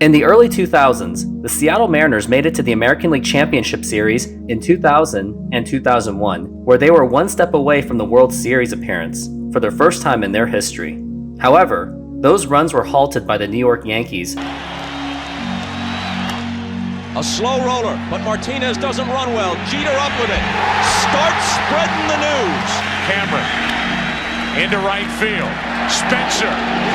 In the early 2000s, the Seattle Mariners made it to the American League Championship Series in 2000 and 2001, where they were one step away from the World Series appearance for their first time in their history. However, those runs were halted by the New York Yankees. A slow roller, but Martinez doesn't run well. Jeter up with it. Starts spreading the news. Cameron into right field. Spencer.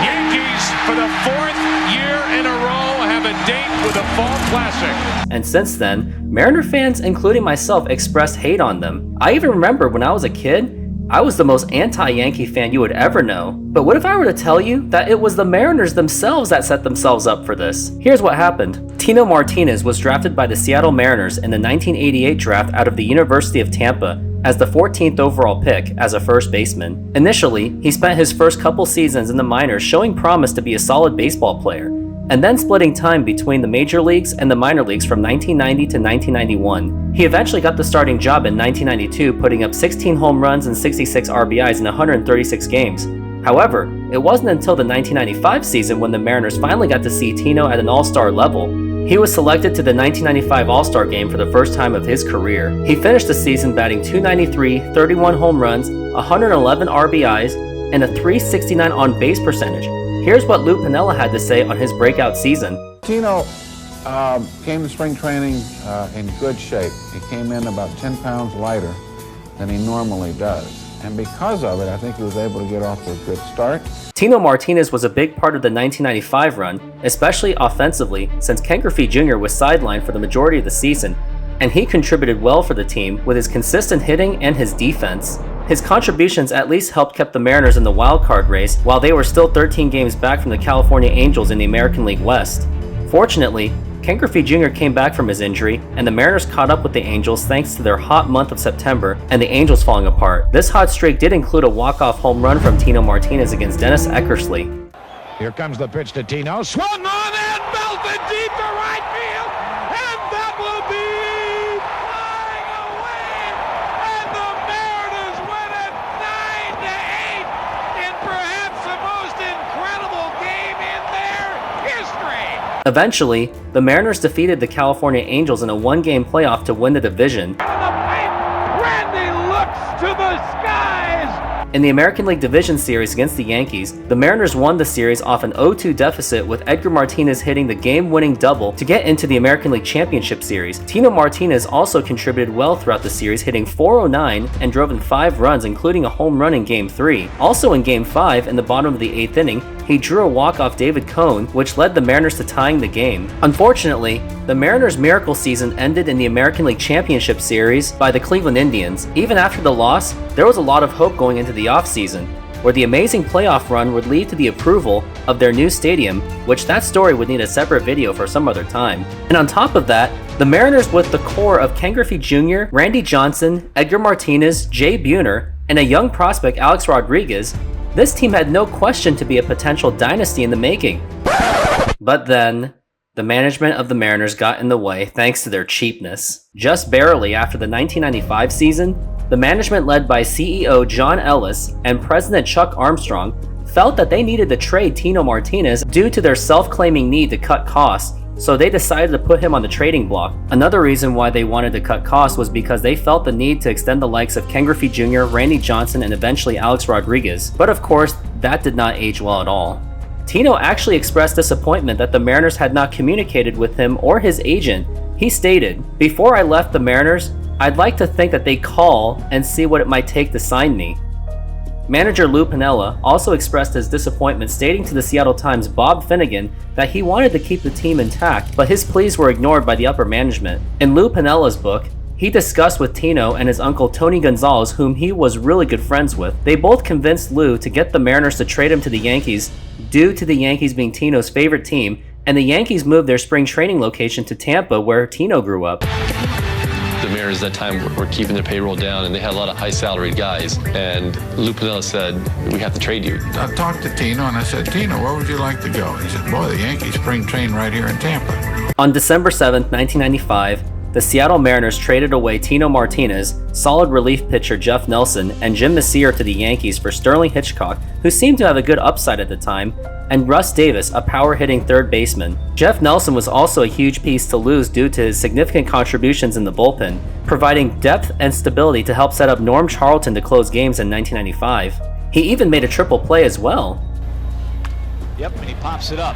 Yankees, for the 4th year in a row, have a date with a fall classic. And since then, Mariner fans, including myself, expressed hate on them. I even remember when I was a kid, I was the most anti-Yankee fan you would ever know. But what if I were to tell you that it was the Mariners themselves that set themselves up for this? Here's what happened. Tino Martinez was drafted by the Seattle Mariners in the 1988 draft out of the University of Tampa as the 14th overall pick as a first baseman. Initially, he spent his first couple seasons in the minors showing promise to be a solid baseball player, and then splitting time between the major leagues and the minor leagues from 1990 to 1991. He eventually got the starting job in 1992, putting up 16 home runs and 66 RBIs in 136 games. However, it wasn't until the 1995 season when the Mariners finally got to see Tino at an all-star level. He was selected to the 1995 All-Star Game for the first time of his career. He finished the season batting .293, 31 home runs, 111 RBIs, and a .369 on-base percentage. Here's what Lou Piniella had to say on his breakout season. Tino came to spring training in good shape. He came in about 10 pounds lighter than he normally does. And because of it, I think he was able to get off to a good start. Tino Martinez was a big part of the 1995 run, especially offensively, since Ken Griffey Jr. was sidelined for the majority of the season, and he contributed well for the team with his consistent hitting and his defense. His contributions at least helped keep the Mariners in the wild card race while they were still 13 games back from the California Angels in the American League West. Fortunately, Ken Griffey Jr. came back from his injury, and the Mariners caught up with the Angels thanks to their hot month of September and the Angels falling apart. This hot streak did include a walk-off home run from Tino Martinez against Dennis Eckersley. Here comes the pitch to Tino. Swung on and belted deep to right field, and that will be flying away. And the Mariners win it 9-8 in perhaps the most incredible game in their history. Eventually, the Mariners defeated the California Angels in a one-game playoff to win the division. Randy looks to the skies. In the American League Division Series against the Yankees, the Mariners won the series off an 0-2 deficit with Edgar Martinez hitting the game-winning double to get into the American League Championship Series. Tino Martinez also contributed well throughout the series, hitting .409 and drove in 5 runs, including a home run in Game 3. Also in Game 5, in the bottom of the 8th inning, he drew a walk off David Cone, which led the Mariners to tying the game. Unfortunately, the Mariners' miracle season ended in the American League Championship Series by the Cleveland Indians. Even after the loss, there was a lot of hope going into the offseason, where the amazing playoff run would lead to the approval of their new stadium, which that story would need a separate video for some other time. And on top of that, the Mariners with the core of Ken Griffey Jr., Randy Johnson, Edgar Martinez, Jay Buhner, and a young prospect Alex Rodriguez, this team had no question to be a potential dynasty in the making. But then, the management of the Mariners got in the way thanks to their cheapness. Just barely after the 1995 season, the management led by CEO John Ellis and President Chuck Armstrong felt that they needed to trade Tino Martinez due to their self-claiming need to cut costs, so they decided to put him on the trading block. Another reason why they wanted to cut costs was because they felt the need to extend the likes of Ken Griffey Jr., Randy Johnson, and eventually Alex Rodriguez. But of course, that did not age well at all. Tino actually expressed disappointment that the Mariners had not communicated with him or his agent. He stated, "Before I left the Mariners, I'd like to think that they'd call and see what it might take to sign me." Manager Lou Piniella also expressed his disappointment, stating to the Seattle Times' Bob Finnegan that he wanted to keep the team intact, but his pleas were ignored by the upper management. In Lou Piniella's book, he discussed with Tino and his uncle Tony Gonzalez, whom he was really good friends with. They both convinced Lou to get the Mariners to trade him to the Yankees due to the Yankees being Tino's favorite team, and the Yankees moved their spring training location to Tampa, where Tino grew up. The Mariners at that time were keeping their payroll down, and they had a lot of high salaried guys. And Lou Piniella said, "We have to trade you." I talked to Tino and I said, "Tino, where would you like to go?" He said, "Boy, the Yankees spring train right here in Tampa." On December 7th, 1995, the Seattle Mariners traded away Tino Martinez, solid relief pitcher Jeff Nelson, and Jim Messier to the Yankees for Sterling Hitchcock, who seemed to have a good upside at the time, and Russ Davis, a power-hitting third baseman. Jeff Nelson was also a huge piece to lose due to his significant contributions in the bullpen, providing depth and stability to help set up Norm Charlton to close games in 1995. He even made a triple play as well. Yep, and he pops it up.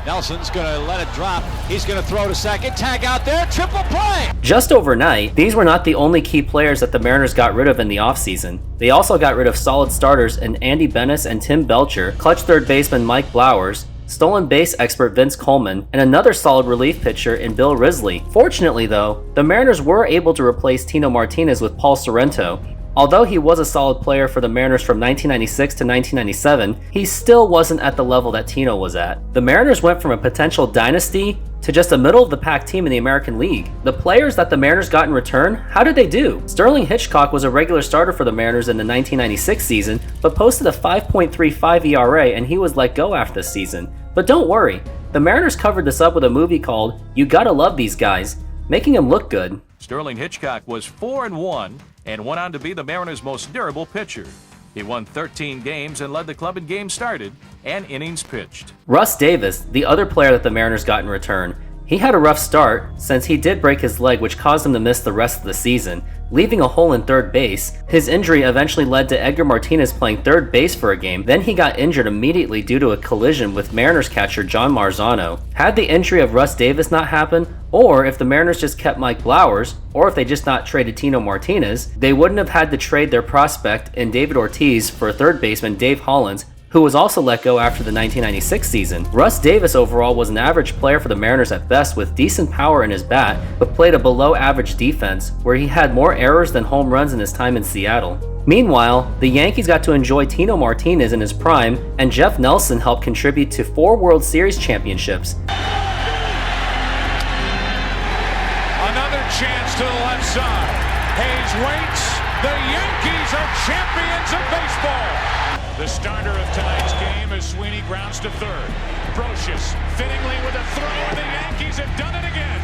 Nelson's going to let it drop. He's going to throw to second. Tag out there. Triple play! Just overnight, these were not the only key players that the Mariners got rid of in the offseason. They also got rid of solid starters in Andy Bennis and Tim Belcher, clutch third baseman Mike Blowers, stolen base expert Vince Coleman, and another solid relief pitcher in Bill Risley. Fortunately though, the Mariners were able to replace Tino Martinez with Paul Sorrento. Although he was a solid player for the Mariners from 1996 to 1997, he still wasn't at the level that Tino was at. The Mariners went from a potential dynasty to just a middle-of-the-pack team in the American League. The players that the Mariners got in return, how did they do? Sterling Hitchcock was a regular starter for the Mariners in the 1996 season, but posted a 5.35 ERA and he was let go after the season. But don't worry, the Mariners covered this up with a movie called You Gotta Love These Guys, making him look good. Sterling Hitchcock was 4-1 and went on to be the Mariners' most durable pitcher. He won 13 games and led the club in games started and innings pitched. Russ Davis, the other player that the Mariners got in return, he had a rough start since he did break his leg, which caused him to miss the rest of the season, leaving a hole in third base. His injury eventually led to Edgar Martinez playing third base for a game, then he got injured immediately due to a collision with Mariners catcher John Marzano. Had the injury of Russ Davis not happened, or if the Mariners just kept Mike Blowers, or if they just not traded Tino Martinez, they wouldn't have had to trade their prospect in David Ortiz for third baseman Dave Hollins, who was also let go after the 1996 season. Russ Davis overall was an average player for the Mariners at best with decent power in his bat, but played a below average defense where he had more errors than home runs in his time in Seattle. Meanwhile, the Yankees got to enjoy Tino Martinez in his prime, and Jeff Nelson helped contribute to 4 World Series championships. Another chance to the left side. Hayes waits. The Yankees are champions of baseball. The starter of tonight's game is Sweeney, grounds to third. Brocious fittingly with a throw, and the Yankees have done it again.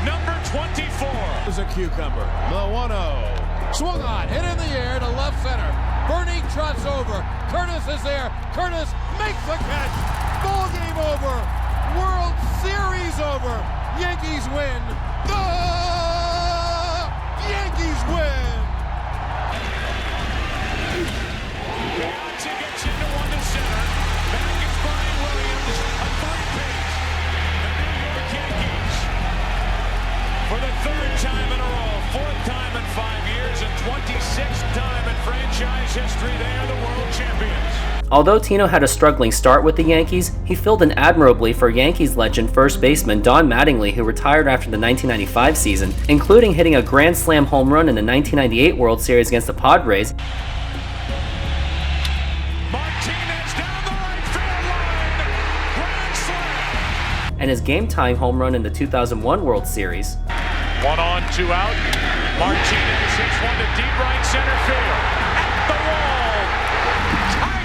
Number 24 is a cucumber. The 1-0. Swung on, hit in the air to left center. Bernie trots over. Curtis is there. Curtis makes the catch. Ball game over. World Series over. Yankees win. The Yankees win. Beyonce gets into one to center. Back is Brian Williams. A third pitch. The New York Yankees, for the 3rd time in a row, 4th time in 5 years, and 26th time in franchise history, they are the world champions. Although Tino had a struggling start with the Yankees, he filled in admirably for Yankees legend first baseman Don Mattingly, who retired after the 1995 season, including hitting a grand slam home run in the 1998 World Series against the Padres. And his game-tying home run in the 2001 World Series. 1 on, 2 out. Martinez hits one to deep right center field. At the wall. Tie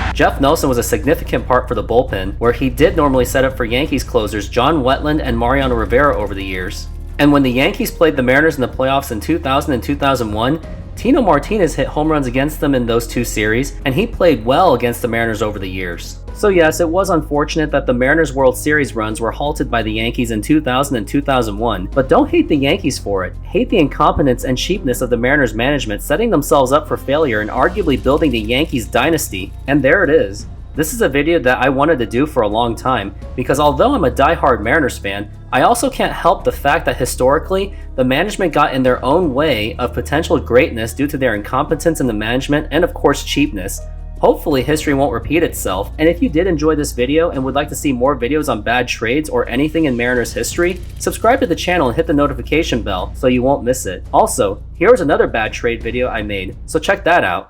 game. Jeff Nelson was a significant part for the bullpen, where he did normally set up for Yankees closers John Wetland and Mariano Rivera over the years. And when the Yankees played the Mariners in the playoffs in 2000 and 2001, Tino Martinez hit home runs against them in those 2 series, and he played well against the Mariners over the years. So yes, it was unfortunate that the Mariners World Series runs were halted by the Yankees in 2000 and 2001, but don't hate the Yankees for it. Hate the incompetence and cheapness of the Mariners management setting themselves up for failure and arguably building the Yankees dynasty. And there it is. This is a video that I wanted to do for a long time, because although I'm a die-hard Mariners fan, I also can't help the fact that historically, the management got in their own way of potential greatness due to their incompetence in the management and of course cheapness. Hopefully history won't repeat itself, and if you did enjoy this video and would like to see more videos on bad trades or anything in Mariners history, subscribe to the channel and hit the notification bell so you won't miss it. Also, here's another bad trade video I made, so check that out.